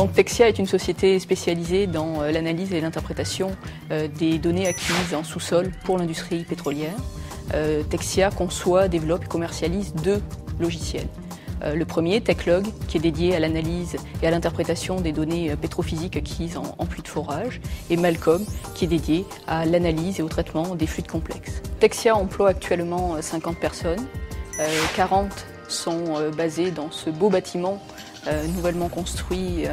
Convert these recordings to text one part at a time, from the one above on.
Donc Texia est une société spécialisée dans l'analyse et l'interprétation des données acquises en sous-sol pour l'industrie pétrolière. Texia conçoit, développe et commercialise deux logiciels. Le premier, Techlog, qui est dédié à l'analyse et à l'interprétation des données pétrophysiques acquises en puits de forage, et Malcom, qui est dédié à l'analyse et au traitement des fluides complexes. Texia emploie actuellement 50 personnes, 40 sont basées dans ce beau bâtiment nouvellement construit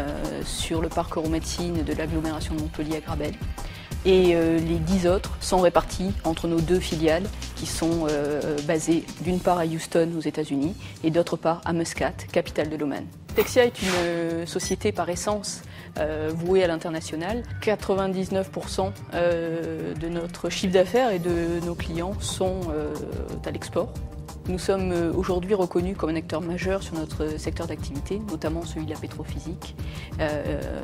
sur le parc Euromédecine de l'agglomération de Montpellier à Grabel. Et les 10 autres sont répartis entre nos deux filiales qui sont basées d'une part à Houston aux États-Unis et d'autre part à Muscat, capitale de l'Oman. Texia est une société par essence vouée à l'international. 99% de notre chiffre d'affaires et de nos clients sont à l'export. Nous sommes aujourd'hui reconnus comme un acteur majeur sur notre secteur d'activité, notamment celui de la pétrophysique,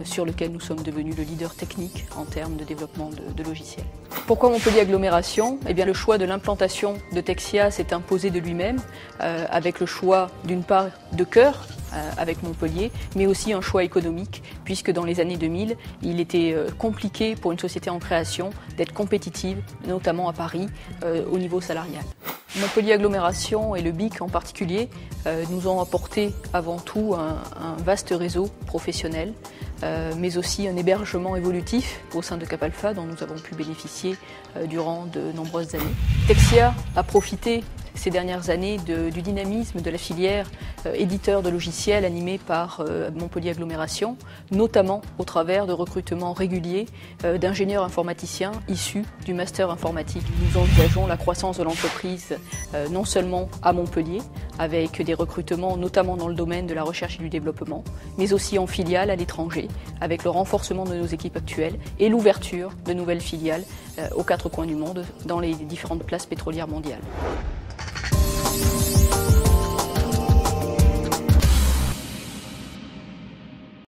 sur lequel nous sommes devenus le leader technique en termes de développement de logiciels. Pourquoi Montpellier Agglomération ? Eh bien, le choix de l'implantation de Texia s'est imposé de lui-même, avec le choix d'une part de cœur, avec Montpellier, mais aussi un choix économique, puisque dans les années 2000, il était compliqué pour une société en création d'être compétitive, notamment à Paris, au niveau salarial. Montpellier Agglomération et le BIC en particulier nous ont apporté avant tout un vaste réseau professionnel, mais aussi un hébergement évolutif au sein de Capalpha dont nous avons pu bénéficier durant de nombreuses années. Texia a profité ces dernières années du dynamisme de la filière éditeur de logiciels animée par Montpellier Agglomération, notamment au travers de recrutements réguliers d'ingénieurs informaticiens issus du master informatique. Nous envisageons la croissance de l'entreprise non seulement à Montpellier, avec des recrutements notamment dans le domaine de la recherche et du développement, mais aussi en filiale à l'étranger, avec le renforcement de nos équipes actuelles et l'ouverture de nouvelles filiales aux quatre coins du monde dans les différentes places pétrolières mondiales.